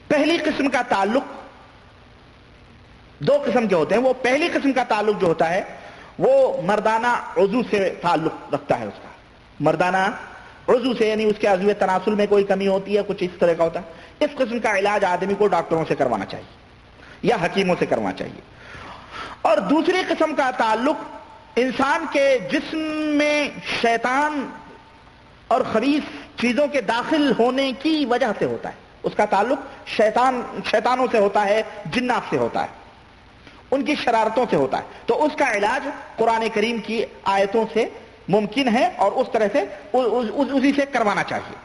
پہلی قسم کا تعلق دو قسم کے ہوتے ہیں. وہ پہلی قسم کا تعلق جو ہوتا ہے وہ مردانہ عضو سے تعلق رکھتا ہے. اس کا مردانہ عضو سے، یعنی اس کے عضو تناسل میں کوئی کمی ہوتی ہے، کچھ اس طرح کا ہوتا ہے. اس قسم کا علاج آدمی کو ڈاکٹروں سے کروانا چاہیے یا حکیموں سے کروانا چاہیے. اور دوسری قسم کا تعلق انسان کے جسم میں شیطان اور خبیث چیزوں کے داخل ہونے کی وجہ سے ہوتا ہے. اس کا تعلق شیطانوں سے ہوتا ہے، جنات سے ہوتا ہے، ان کی شرارتوں سے ہوتا ہے. تو اس کا علاج قرآن کریم کی آیتوں سے ممکن ہے اور اس طرح سے اسی سے کروانا چاہیے.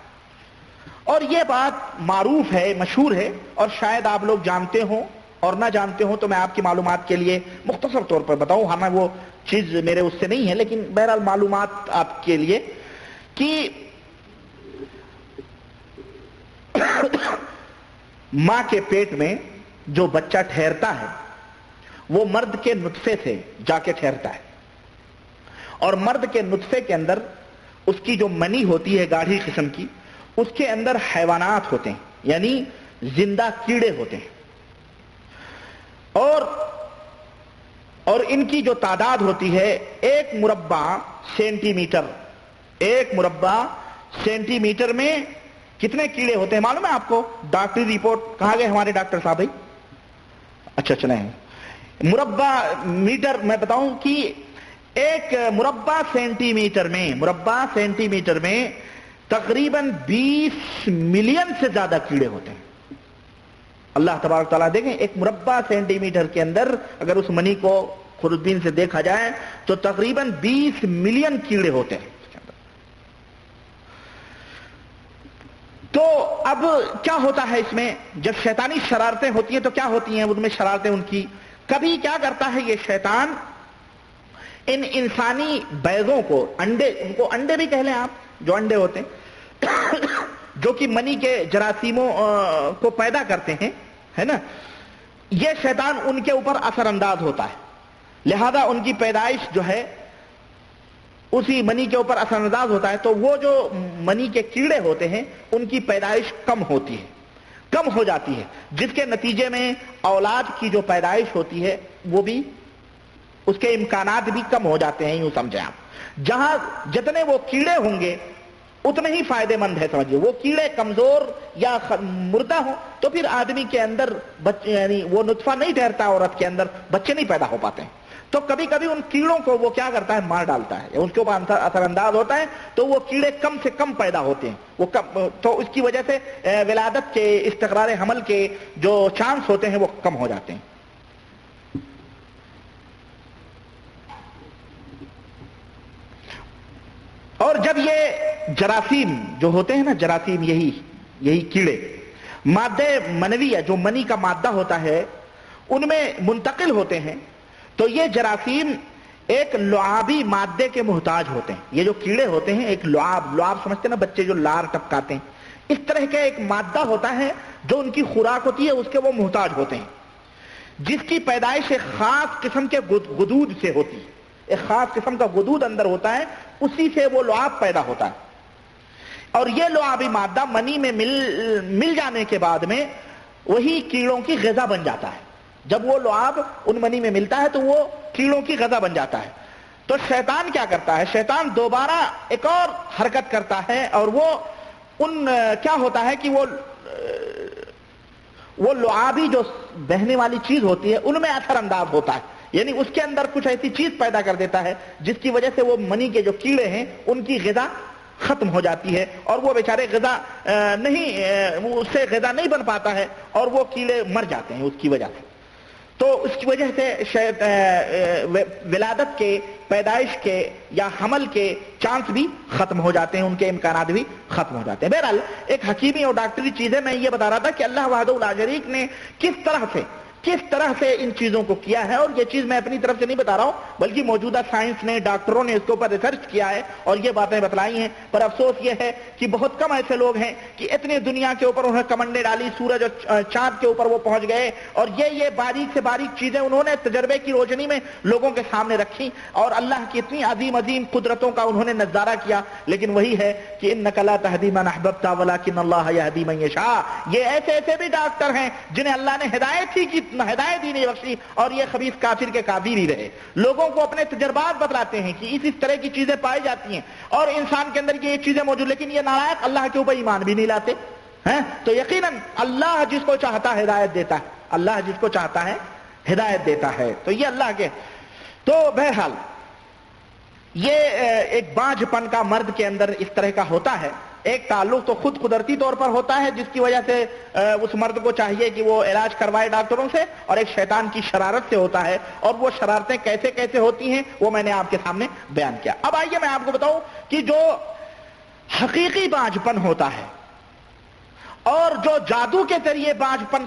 اور یہ بات معروف ہے، مشہور ہے، اور شاید آپ لوگ جانتے ہوں اور نہ جانتے ہوں تو میں آپ کی معلومات کے لیے مختصر طور پر بتاؤں. ہمیں وہ چیز میرے اس سے نہیں ہے، لیکن بہرحال معلومات آپ کے لیے کہ ماں کے پیٹ میں جو بچہ ٹھہرتا ہے وہ مرد کے نطفے سے جا کے ٹھہرتا ہے، اور مرد کے نطفے کے اندر اس کی جو منی ہوتی ہے گاڑھی قسم کی، اس کے اندر حیوانات ہوتے ہیں، یعنی زندہ کیڑے ہوتے ہیں. اور ان کی جو تعداد ہوتی ہے 1 مربع سینٹی میٹر میں کتنے کیڑے ہوتے ہیں معلوم ہے آپ کو؟ ڈاکٹری رپورٹ کہاں گئے ہمارے ڈاکٹر صاحب بھائی؟ اچھا چلیں. مربع میٹر میں بتاؤں کہ 1 مربع سینٹی میٹر میں تقریباً 20 ملین سے زیادہ کیڑے ہوتے ہیں. اللہ تبارک تعالیٰ دیکھیں 1 مربع سینٹی میٹر کے اندر اگر اس منی کو خوردبین سے دیکھا جائے تو تقریباً 20 ملین کیڑے ہوتے ہیں. تو اب کیا ہوتا ہے اس میں؟ جب شیطانی شرارتیں ہوتی ہیں تو کیا ہوتی ہیں ان میں شرارتیں؟ ان کی کبھی کیا کرتا ہے یہ شیطان، ان انسانی بیضوں کو، ان کو انڈے بھی کہہ لیں آپ، جو انڈے ہوتے ہیں جو کہ منی کے جراثیموں کو پیدا کرتے ہیں، ہے نا، یہ شیطان ان کے اوپر اثر انداز ہوتا ہے. لہذا ان کی پیدائش جو ہے اسی منی کے اوپر اثر انداز ہوتا ہے. تو وہ جو منی کے کیڑے ہوتے ہیں ان کی پیدائش کم ہو جاتی ہے، جس کے نتیجے میں اولاد کی جو پیدائش ہوتی ہے وہ بھی، اس کے امکانات بھی کم ہو جاتے ہیں. یوں سمجھیں آپ، جہاں جتنے وہ کیڑے ہوں گے اتنے ہی فائدے مند ہے. سمجھیے وہ کیڑے کمزور یا مردہ ہوں تو پھر آدمی کے اندر یعنی وہ نطفہ نہیں ٹھہرتا، عورت کے اندر بچے نہیں پیدا ہو پاتے ہیں. تو کبھی کبھی ان کیڑوں کو وہ کیا کرتا ہے، مار ڈالتا ہے، ان کے اوپر اثر انداز ہوتا ہے تو وہ کیڑے کم سے کم پیدا ہوتے ہیں. وہ تو اس کی وجہ سے ولادت کے، استقرار حمل کے جو چانس ہوتے ہیں وہ کم ہو جاتے ہیں. اور جب یہ جراثیم جو ہوتے ہیں نا، جراثیم یہی کیڑے مادہ منویہ جو منی کا مادہ ہوتا ہے ان میں منتقل ہوتے ہیں، تو یہ جراثیم ایک لعابی مادے کے محتاج ہوتے ہیں. یہ جو کیڑے ہوتے ہیں ایک لعاب سمجھتے ہیں نا بچے جو لار ٹپکاتے ہیں، اس طرح کا ایک مادہ ہوتا ہے جو ان کی خوراک ہوتی ہے، اس کے وہ محتاج ہوتے ہیں، جس کی پیدائش ایک خاص قسم کے غدود سے ہوتی ہے. ایک خاص قسم کا غدود اندر ہوتا ہے، اسی سے وہ لعاب پیدا ہوتا ہے. اور یہ لعابی مادہ منی میں مل جانے کے بعد میں وہی کیڑوں کی غذا بن جاتا ہے. جب وہ لعاب ان منی میں ملتا ہے تو وہ کیڑوں کی غذا بن جاتا ہے. تو شیطان کیا کرتا ہے؟ شیطان دوبارہ ایک اور حرکت کرتا ہے، اور وہ کیا ہوتا ہے کہ وہ لعابی جو بہنے والی چیز ہوتی ہے ان میں اثر انداز ہوتا ہے، یعنی اس کے اندر کچھ ایسی چیز پیدا کر دیتا ہے جس کی وجہ سے وہ منی کے جو کیڑے ہیں ان کی غذا ختم ہو جاتی ہے، اور وہ بیچارے غذا اس سے غذا نہیں بن پاتا ہے، اور وہ کیڑے مر جاتے ہیں اس کی وجہ سے. تو اس کی وجہ سے ولادت کے، پیدائش کے یا حمل کے چانس بھی ختم ہو جاتے ہیں، ان کے امکانات بھی ختم ہو جاتے ہیں. بہرحال ایک حکیمی اور ڈاکٹری چیز ہے. میں یہ بتا رہا تھا کہ اللہ وحدہ لا شریک نے کس طرح سے کس طرح سے ان چیزوں کو کیا ہے. اور یہ چیز میں اپنی طرف سے نہیں بتا رہا ہوں بلکہ موجودہ سائنس نے، ڈاکٹروں نے اس کے اوپر ریسرچ کیا ہے اور یہ باتیں بتلائی ہیں. پر افسوس یہ ہے کہ بہت کم ایسے لوگ ہیں کہ اتنے دنیا کے اوپر انہیں کمنڈے ڈالی، سورج اور چاند کے اوپر وہ پہنچ گئے اور یہ باریک سے باریک چیزیں انہوں نے تجربے کی روشنی میں لوگوں کے سامنے رکھی اور اللہ کی اتنی عظیم عظیم قدرتوں کا انہوں نے نظارہ کیا. لیکن وہی ہے کہ انک لا تہدی من احببت ولکن اللہ یہدی من یشاء. یہ ایسے بھی ڈاکٹر ہیں جنہیں اللہ نے ہدایت ہی کی، ہدایت ہی نہیں بخشی اور یہ خبیث کافر کے کافر ہی رہے. لوگوں کو اپنے تجربات بتلاتے ہیں کہ اس طرح کی چیزیں پائی جاتی ہیں اور انسان کے اندر یہ چیزیں موجود، لیکن یہ نالائق اللہ کے اوپر ایمان بھی نہیں لاتے ہیں. تو یقیناً اللہ جس کو چاہتا ہے ہدایت دیتا ہے، اللہ جس کو چاہتا ہے ہدایت دیتا ہے. تو یہ اللہ کے. تو بہرحال یہ ایک باجھ پن کا مرد کے اندر اس طرح کا ہوتا ہے. ایک تعلق تو خود قدرتی طور پر ہوتا ہے جس کی وجہ سے اس مرد کو چاہیے کہ وہ علاج کروائے ڈاکٹروں سے، اور ایک شیطان کی شرارت سے ہوتا ہے. اور وہ شرارتیں کیسے کیسے ہوتی ہیں وہ میں نے آپ کے سامنے بیان کیا. اب آئیے میں آپ کو بتاؤں کہ جو حقیقی باجھ پن ہوتا ہے اور جو جادو کے ذریعے باجھ پن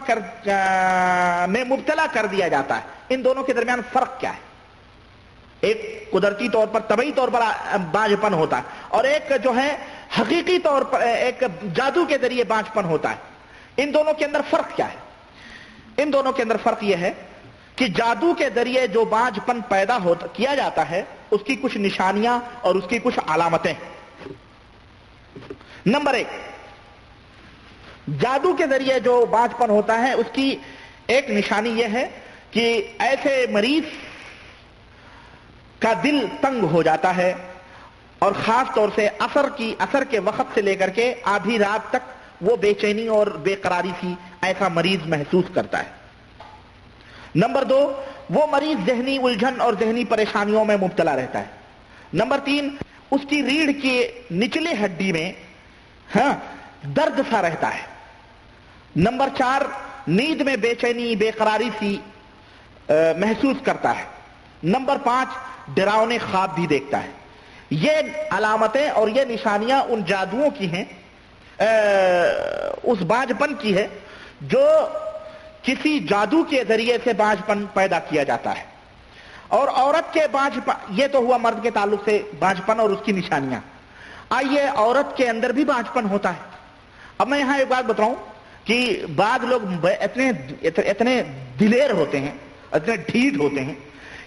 میں مبتلا کر دیا جاتا ہے، ان دونوں کے درمیان فرق کیا ہے؟ ایک قدرتی طور پر طبعی طور پر باجھ پن ہوتا ہے اور ایک جو ہے حقیقی طور پر ایک جادو کے ذریعے باجھ پن ہوتا ہے. ان دونوں کے اندر فرق کیا ہے؟ ان دونوں کے اندر فرق یہ ہے کہ جادو کے ذریعے جو باجھ پن پیدا کیا جاتا ہے اس کی کچھ نشانیاں اور اس کی کچھ علامتیں. نمبر 1، جادو کے ذریعے جو باجھ پن ہوتا ہے اس کی ایک نشانی یہ ہے کہ ایسے مریض کا دل تنگ ہو جاتا ہے اور خاص طور سے اثر کے وقت سے لے کر کے آدھی رات تک وہ بے چینی اور بے قراری سی ایسا مریض محسوس کرتا ہے. نمبر 2، وہ مریض ذہنی الجھن اور ذہنی پریشانیوں میں مبتلا رہتا ہے. نمبر 3، اس کی ریڑھ کی نچلے ہڈی میں درد سا رہتا ہے. نمبر 4، نیند میں بے چینی بے قراری سی محسوس کرتا ہے. نمبر 5، ڈراؤنے خواب بھی دیکھتا ہے. یہ علامتیں اور یہ نشانیاں ان جادوؤں کی ہیں، اس باجھ پن کی ہے جو کسی جادو کے ذریعے سے باجھ پن پیدا کیا جاتا ہے. اور عورت کے باجھ پن، یہ تو ہوا مرد کے تعلق سے باجھ پن اور اس کی نشانیاں. آئیے عورت کے اندر بھی باجھ پن ہوتا ہے. اب میں یہاں ایک بات بتاؤں کہ بعض لوگ اتنے دلیر ہوتے ہیں، اتنے ڈھیٹ ہوتے ہیں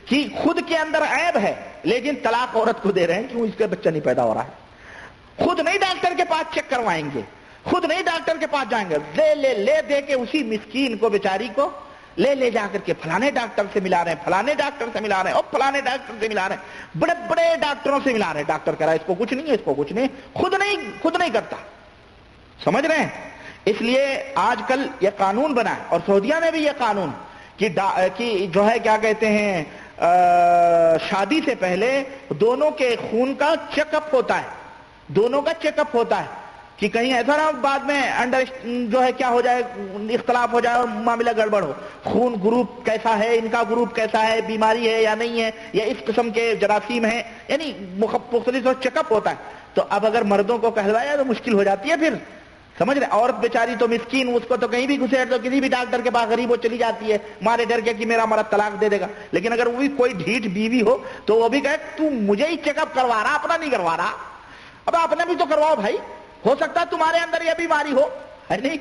کہ خود کے اندر عیب ہے لیکن طلاق عورت کو دے رہے ہیں کیوں؟ اس کے بچہ نہیں پیدا ہو رہا ہے. خود نہیں ڈاکٹر کے پاس چیک کروائیں گے، خود نہیں ڈاکٹر کے پاس جائیں گے، لے دے کے اسی مسکین کو بیچاری کو لے جا کر کے فلانے ڈاکٹر سے ملا رہے ہیں، فلانے ڈاکٹر سے ملا رہے ہیں اور فلانے ڈاکٹر سے ملا رہے ہیں، بڑے بڑے ڈاکٹروں سے ملا رہے ہیں. ڈاکٹر کہہ رہا ہے اس کو کچھ نہیں ہے، اس کو کچھ نہیں، خود نہیں کرتا. سمجھ رہے ہیں؟ اس لیے آج کل یہ قانون بنا ہے اور سعودیہ میں بھی یہ قانون کہ جو ہے کیا کہتے ہیں شادی سے پہلے دونوں کے خون کا چیک اپ ہوتا ہے، دونوں کا چیک اپ ہوتا ہے کہ کہیں ایسا نہ بعد میں جو ہے کیا ہو جائے، اختلاف ہو جائے اور معاملہ گڑبڑ ہو. خون گروپ کیسا ہے، ان کا گروپ کیسا ہے، بیماری ہے یا نہیں ہے، یا اس قسم کے جراثیم ہیں، یعنی مختلف چیک اپ ہوتا ہے. تو اب اگر مردوں کو کہلوایا تو مشکل ہو جاتی ہے پھر. سمجھ رہے؟ عورت بیچاری تو مسکین، اس کو تو کہیں بھی گھسیٹ دو کسی بھی ڈاکٹر کے پاس غریب وہ چلی جاتی ہے مارے ڈر کے کہ میرا مرد طلاق دے دے گا. لیکن اگر وہ بھی کوئی ڈھیٹ بیوی ہو تو وہ بھی کہے تو مجھے ہی چیک اپ کروا رہا، اپنا نہیں کروا رہا. اب اپنا بھی تو کرواؤ بھائی، ہو سکتا ہے تمہارے اندر یہ بیماری ہو، ہے نہیں؟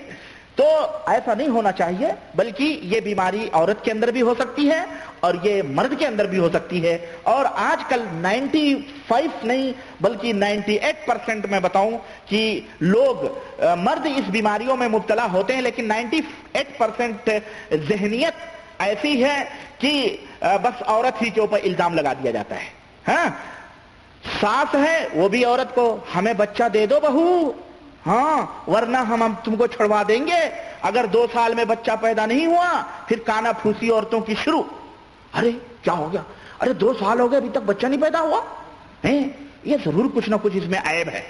تو ایسا نہیں ہونا چاہیے، بلکہ یہ بیماری عورت کے اندر بھی ہو سکتی ہے اور یہ مرد کے اندر بھی ہو سکتی ہے. اور آج کل 95 نہیں بلکہ 98% میں بتاؤں کہ لوگ مرد اس بیماریوں میں مبتلا ہوتے ہیں، لیکن 98% ذہنیت ایسی ہے کہ بس عورت ہی کے اوپر الزام لگا دیا جاتا ہے. ہاں، ساس ہے وہ بھی عورت کو ہمیں بچہ دے دو بہو، ہاں ورنہ ہم تم کو چھڑوا دیں گے. اگر 2 سال میں بچہ پیدا نہیں ہوا پھر کانا پھوسی عورتوں کی شروع. ارے کیا ہو گیا؟ ارے 2 سال ہو گئے ابھی تک بچہ نہیں پیدا ہوا. یہ ضرور کچھ نہ کچھ اس میں عیب ہے.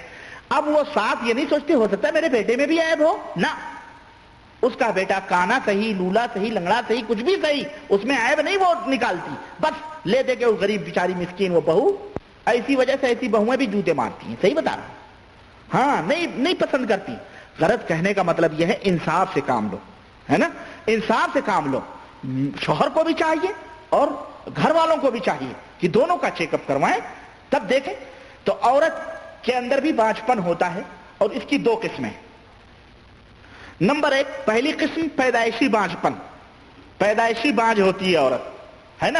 اب وہ ساتھ یہ نہیں سوچتے ہو سکتا ہے میرے بیٹے میں بھی عیب ہو، نہ، اس کا بیٹا کانا صحیح، لولا صحیح، لنگڑا صحیح، کچھ بھی صحیح، اس میں عیب نہیں وہ نکالتی. بس لے دے کے وہ غریب بیچاری مسکین وہ بہو، ایسی وجہ سے ایسی بہویں بھی جوتے مارتی ہیں. صحیح بتا رہا ہوں. ہاں، نہیں پسند کرتی. غرض کہنے کا مطلب یہ ہے انصاف سے کام لو، ہے نا؟ انصاف سے کام لو. شوہر کو بھی چاہیے اور گھر والوں کو بھی چاہیے کہ دونوں کا چیک اپ کروائیں، تب دیکھیں۔ تو عورت کے اندر بھی بانجھپن ہوتا ہے اور اس کی دو قسمیں۔ نمبر ایک، پہلی قسم پیدائشی بانجھپن، پیدائشی بانجھ ہوتی ہے عورت، ہے نا؟